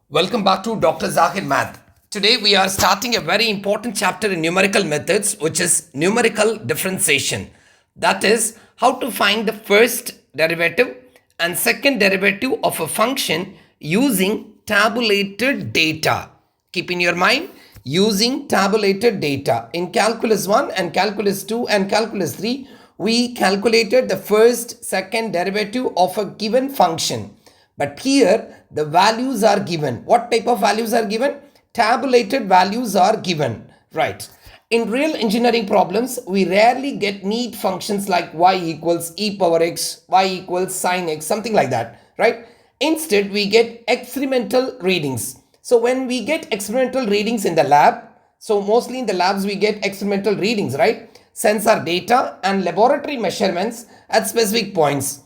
Welcome back to Dr. Zahir Math. Today we are starting a very important chapter in numerical methods, which is numerical differentiation. That is how to find the first derivative and second derivative of a function using tabulated data. Keep in your mind, using tabulated data. In calculus 1 and calculus 2 and calculus 3, we calculated the first, second derivative of a given function. But here the values are given. What type of values are given? Tabulated values are given, right? In real engineering problems, we rarely get neat functions like y equals e power x, y equals sine x, something like that, right? Instead, we get experimental readings. So when we get experimental readings in the lab, so mostly in the labs we get experimental readings, right? Sensor data and laboratory measurements at specific points.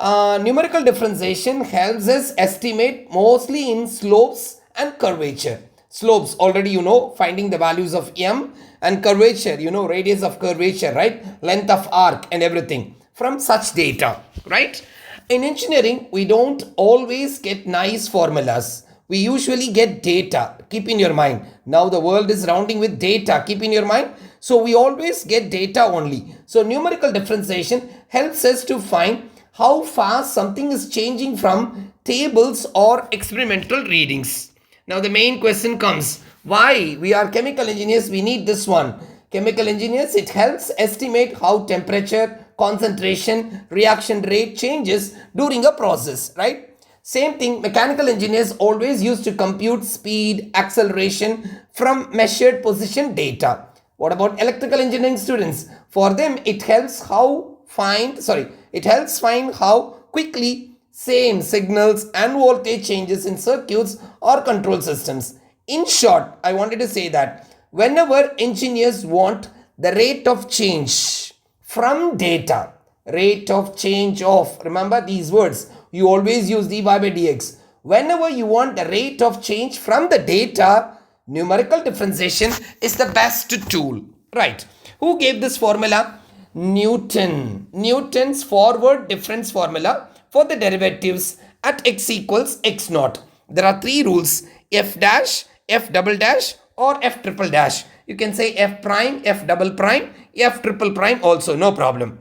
Numerical differentiation helps us estimate mostly in slopes and curvature. Slopes, already you know, finding the values of m, and curvature, you know, radius of curvature, right? Length of arc and everything from such data, right? In engineering, we don't always get nice formulas. We usually get data. Keep in your mind. Now the world is rounding with data. Keep in your mind. So we always get data only. So numerical differentiation helps us to find how fast something is changing from tables or experimental readings. Now the main question comes, why? We are chemical engineers, we need this one. Chemical engineers, it helps estimate how temperature, concentration, reaction rate changes during a process, right? Same thing, mechanical engineers always used to compute speed, acceleration from measured position data. What about electrical engineering students? For them, it helps find how quickly same signals and voltage changes in circuits or control systems. In short, I wanted to say that whenever engineers want the rate of change from data, rate of change of, remember these words, you always use dy by dx. Whenever you want the rate of change from the data, numerical differentiation is the best tool, right? Who gave this formula? Newton. Newton's forward difference formula for the derivatives at x equals x naught. There are three rules: f dash, f double dash, or f triple dash. You can say f prime, f double prime, f triple prime also, no problem.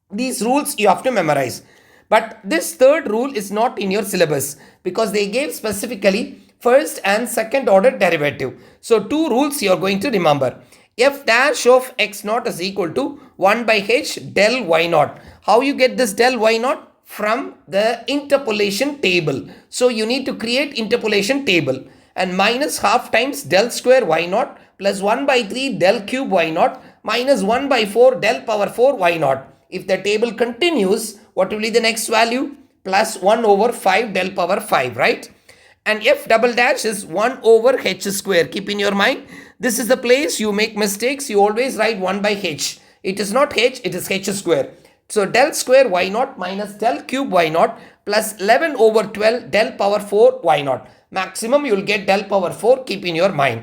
These rules you have to memorize. But this third rule is not in your syllabus because they gave specifically first and second order derivative. So two rules you are going to remember. F dash of x naught is equal to 1 by h del y naught. How you get this del y naught? From the interpolation table. So you need to create interpolation table, and minus half times del square y naught plus 1 by 3 del cube y naught minus 1 by 4 del power 4 y naught. If the table continues, what will be the next value? Plus 1 over 5 del power 5, right? And f double dash is 1 over h square. Keep in your mind, this is the place you make mistakes. You always write 1 by h. It is not h, it is h square. So del square y naught minus del cube y naught plus 11 over 12 del power 4 y naught. Maximum you will get del power 4. Keep in your mind.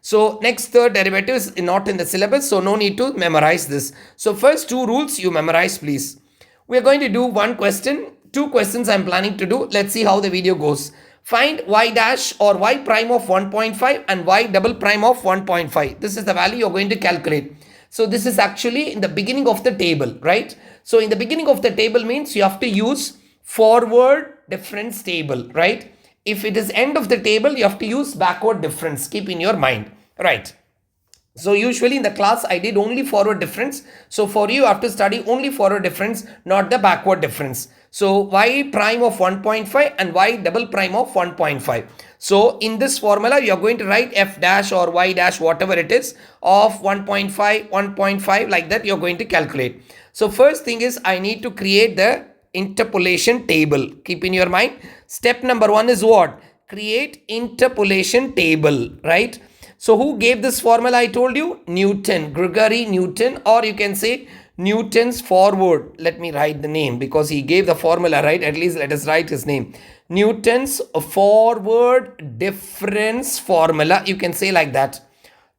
So next third derivative is not in the syllabus, so no need to memorize this. So first two rules you memorize, please. We are going to do one question. Two questions I am planning to do. Let's see how the video goes. Find y dash or y prime of 1.5 and y double prime of 1.5. This is the value you are going to calculate. So this is actually in the beginning of the table, right? So in the beginning of the table means you have to use forward difference table, right? If it is end of the table, you have to use backward difference. Keep in your mind, right? So usually in the class, I did only forward difference. So for you have to study only forward difference, not the backward difference. So y prime of 1.5 and y double prime of 1.5. So in this formula, you are going to write f dash or y dash, whatever it is, of 1.5, 1.5, like that you are going to calculate. So first thing is I need to create the interpolation table. Keep in your mind. Step number 1 is what? Create interpolation table, right? So who gave this formula? I told you, Newton, Gregory Newton, or you can say Newton's forward. Let me write the name because he gave the formula, right? At least let us write his name. Newton's forward difference formula. You can say like that.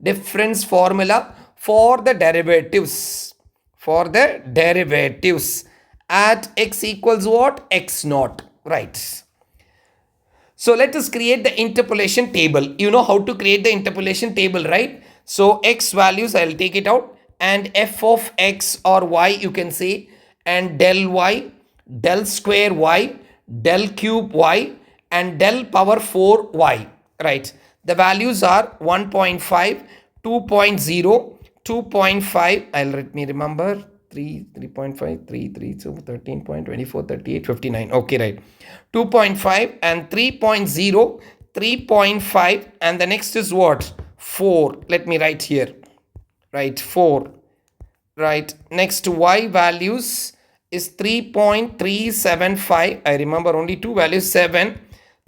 Difference formula for the derivatives. For the derivatives at x equals what? X naught, right? So let us create the interpolation table. You know how to create the interpolation table, right? So x values, I'll take it out, and f of x or y you can say, and del y, del square y, del cube y, and del power 4 y, right? The values are 1.5, 2.0, 2.5, let me remember, 3, 3.5, 3, 3, so 13.24, 38, 59. Okay, right. 2.5 and 3.0, 3.5, and the next is what? 4. Let me write here. Right, 4. Right. Next y values is 3.375. I remember only two values, 7.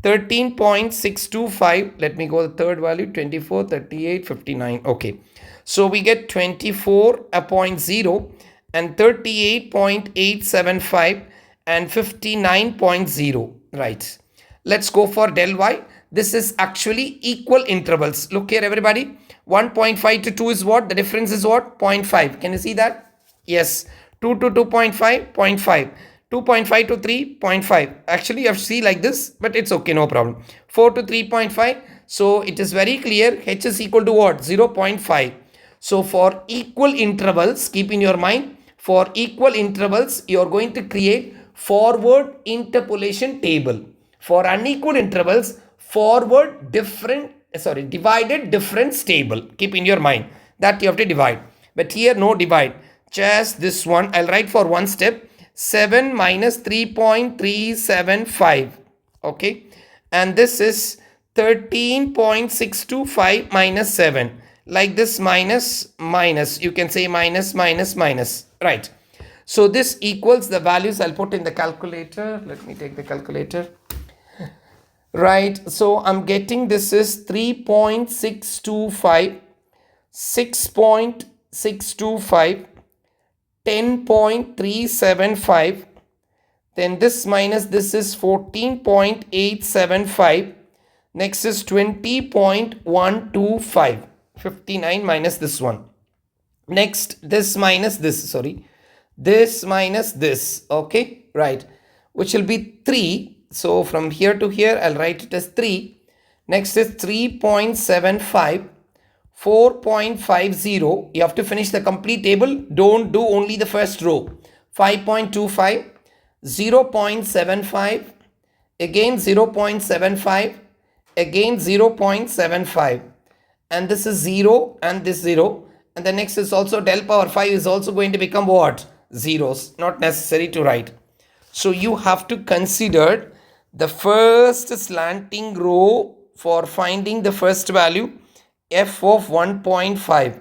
13.625. Let me go the third value, 24, 38, 59. Okay. So we get 24.0 and 38.875 and 59.0. Right. Let's go for del y. This is actually equal intervals. Look here, everybody. 1.5 to 2 is what? The difference is what? 0.5. Can you see that? Yes. 2 to 2.5, 0.5. 2.5 to 3, 0.5. Actually, you have to see like this, but it's okay, no problem. 4 to 3.5. So it is very clear. H is equal to what? 0.5. So for equal intervals, keep in your mind, for equal intervals, you are going to create forward interpolation table. For unequal intervals, forward divided difference table. Keep in your mind that you have to divide. But here no divide. Just this one. I'll write for one step. 7 minus 3.375. Okay. And this is 13.625 minus 7. Like this, minus, minus. You can say minus, minus, minus. Right. So this equals the values. I'll put in the calculator. Let me take the calculator. Right, so I'm getting this is 3.625, 6.625, 10.375, then this minus this is 14.875, next is 20.125, 59 minus this one. Next, this minus this, sorry, this minus this, okay, right, which will be 3. So from here to here, I'll write it as 3. Next is 3.75, 4.50. You have to finish the complete table. Don't do only the first row. 5.25, 0.75, again 0.75, again 0.75. And this is 0 and this 0. And the next is also del power 5 is also going to become what? Zeros. Not necessary to write. So you have to consider the first slanting row for finding the first value, f of 1.5.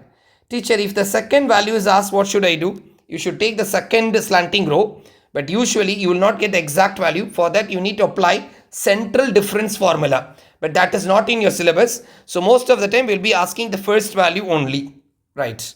Teacher, if the second value is asked, what should I do? You should take the second slanting row, but usually you will not get the exact value. For that, you need to apply central difference formula, but that is not in your syllabus. So most of the time, we'll be asking the first value only, right?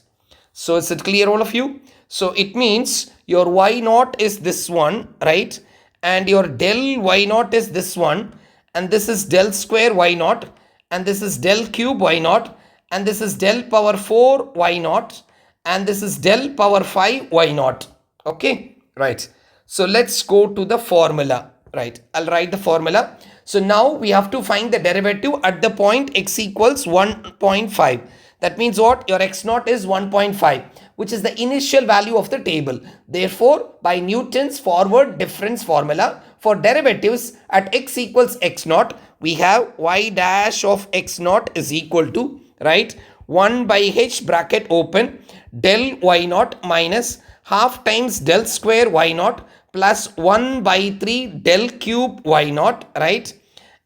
So is it clear, all of you? So it means your y naught is this one, right? And your del y naught is this one, and this is del square y naught, and this is del cube y naught, and this is del power 4 y naught, and this is del power 5 y naught. Okay, right. So let's go to the formula, right? I'll write the formula. So now we have to find the derivative at the point x equals 1.5. That means what? Your x naught is 1.5, which is the initial value of the table. Therefore, by Newton's forward difference formula, for derivatives at x equals x naught, we have y dash of x naught is equal to, right, 1 by h bracket open del y naught minus half times del square y naught plus 1 by 3 del cube y naught, right,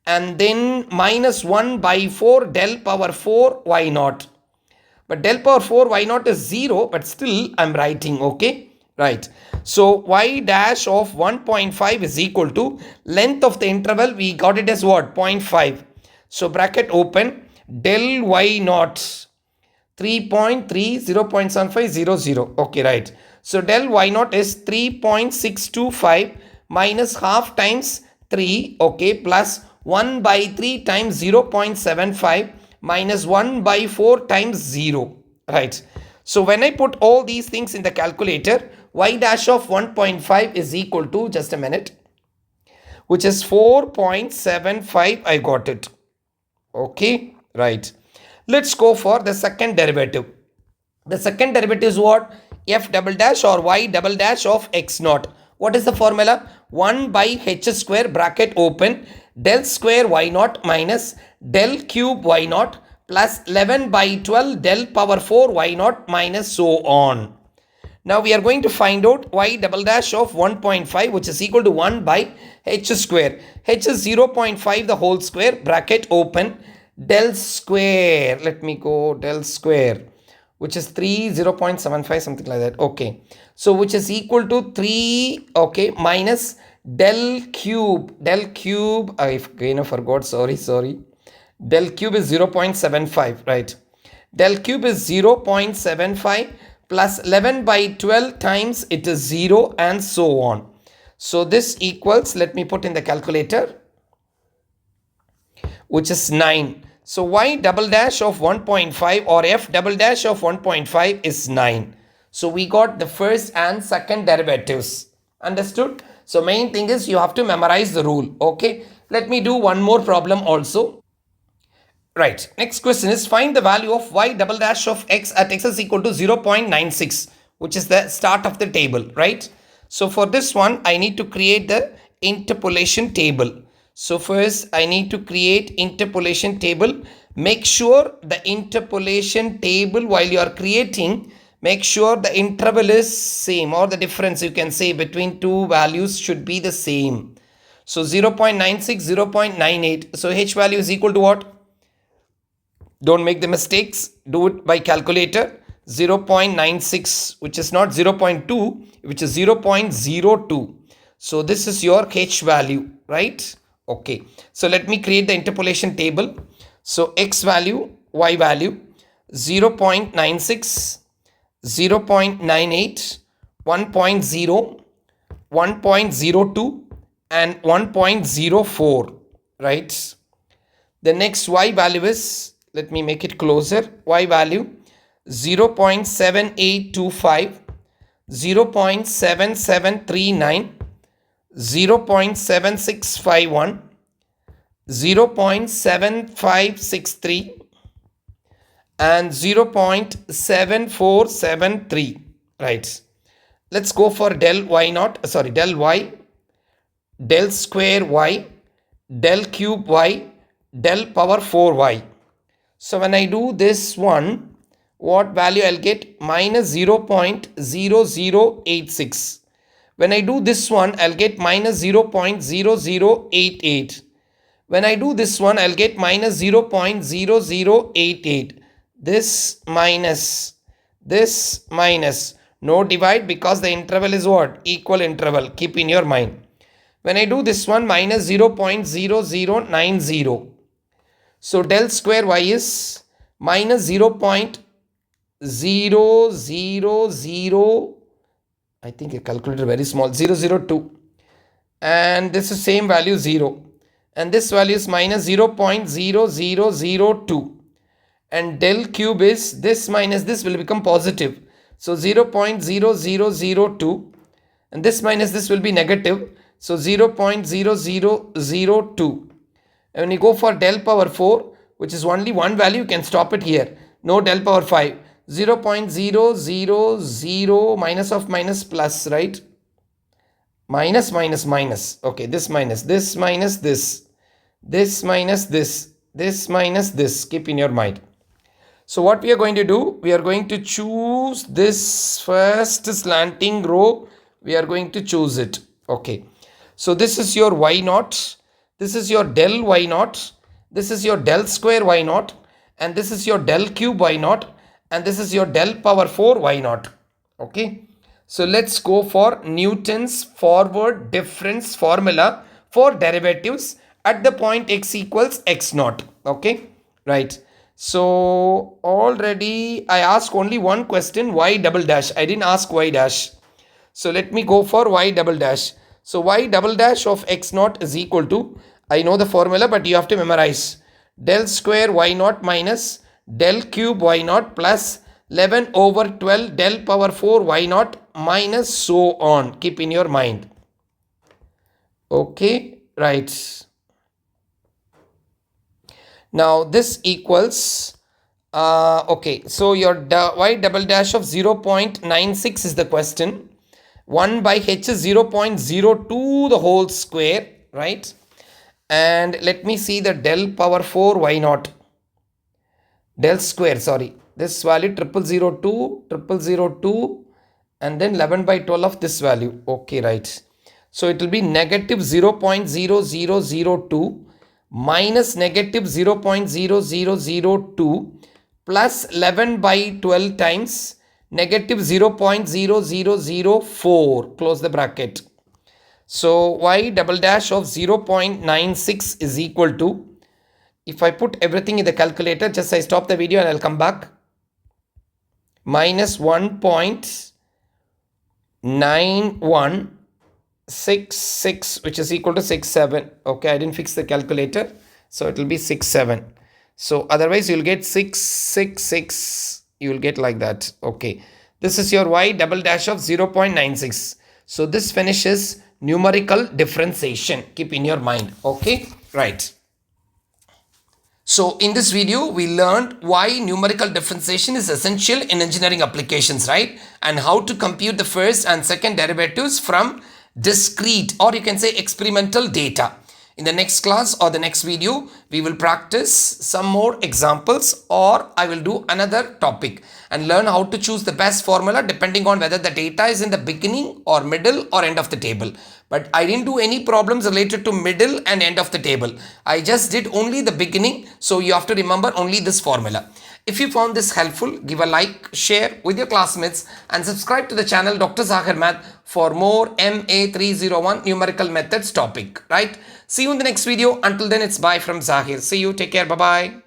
and then minus 1 by 4 del power 4 y naught. But del power 4 y naught is 0, but still I'm writing, okay, right. So y dash of 1.5 is equal to length of the interval, we got it as what? 0.5. So bracket open del y naught 3.3, 0.75, 00. Okay, right. So del y naught is 3.625 minus half times 3, okay, plus 1 by 3 times 0.75 minus 1 by 4 times 0, right? So when I put all these things in the calculator, y dash of 1.5 is equal to, just a minute, which is 4.75. I got it. Okay, right. Let's go for the second derivative. The second derivative is what? F double dash or y double dash of x naught. What is the formula? 1 by h square bracket open del square y naught minus del cube y naught plus 11 by 12 del power 4 y naught minus so on. Now we are going to find out y double dash of 1.5, which is equal to 1 by h square. H is 0.5 the whole square bracket open del square. Let me go del square, which is 0.75 something like that. Okay, so which is equal to 3, okay, minus del cube. I forgot, sorry. Del cube is 0.75, right? Del cube is 0.75 plus 11 by 12 times it is 0 and so on. So this equals, let me put in the calculator, which is 9. So y double dash of 1.5 or f double dash of 1.5 is 9. So we got the first and second derivatives. Understood? So main thing is you have to memorize the rule. Okay. Let me do one more problem also. Right. Next question is find the value of y double dash of x at x is equal to 0.96, which is the start of the table, right? So for this one, I need to create the interpolation table. So first I need to create interpolation table. Make sure the interpolation table while you are creating, make sure the interval is same, or the difference you can say between two values should be the same. So 0.96, 0.98. So h value is equal to what? Don't make the mistakes. Do it by calculator. 0.96, which is not 0.2, which is 0.02. So this is your h value, right? Okay. So let me create the interpolation table. So x value, y value, 0.96, 0.98, 1.0, 1.02 and 1.04, right? The next y value is, let me make it closer, y value 0.7825, 0.7739, 0.7651, 0.7563 and 0.7473, right? Let's go for del y naught, sorry, del y, del square y, del cube y, del power 4y. So when I do this one, what value I'll get? Minus 0.0086. When I do this one, I'll get minus 0.0088. When I do this one, I'll get minus 0.0088. This minus, no divide because the interval is what? Equal interval. Keep in your mind. When I do this one, minus 0.0090. So del square y is minus 0.000, I think a calculator very small, 002. And this is same value 0. And this value is minus 0.0002. And del cube is this minus this will become positive. So 0.0002. And this minus this will be negative. So 0.0002. And when you go for del power 4, which is only one value, you can stop it here. No del power 5. 0.000 minus of minus plus, right? Minus. Okay, this minus this. This minus this. Keep in your mind. So what we are going to do, we are going to choose this first slanting row. We are going to choose it. Okay. So this is your y naught. This is your del y naught, this is your del square y naught, and this is your del cube y naught, and this is your del power 4 y naught. Okay. So let's go for Newton's forward difference formula for derivatives at the point x equals x naught. Okay. Right. So already I asked only one question, y double dash. I didn't ask y dash. So let me go for y double dash. So y double dash of x naught is equal to, I know the formula, but you have to memorize, del square y naught minus del cube y naught plus 11 over 12 del power 4 y naught minus so on. Keep in your mind. Okay, right. Now this equals, okay, so your y double dash of 0.96 is the question. 1 by h is 0.02 the whole square, right? And let me see the del power 4 y naught. Del square, sorry. This value 0002, and then 11 by 12 of this value. Okay, right. So it will be negative 0.0002 minus negative 0.0002 plus 11 by 12 times negative 0.0004. Close the bracket. So y double dash of 0.96 is equal to, if I put everything in the calculator, just I stop the video and I'll come back, minus 1.9166, which is equal to 67. Okay, I didn't fix the calculator, so it will be 67. So otherwise you'll get 666, you will get like that. Okay, this is your y double dash of 0.96. So this finishes numerical differentiation. Keep in your mind. Okay, right. So in this video, we learned why numerical differentiation is essential in engineering applications, right? And how to compute the first and second derivatives from discrete, or you can say experimental data. In the next class or the next video, we will practice some more examples, or I will do another topic and learn how to choose the best formula depending on whether the data is in the beginning or middle or end of the table. But I didn't do any problems related to middle and end of the table. I just did only the beginning. So you have to remember only this formula. If you found this helpful, give a like, share with your classmates, and subscribe to the channel Dr. Zahir Math for more MA301 numerical methods topic, right? See you in the next video. Until then, it's bye from Zahir. See you. Take care. Bye-bye.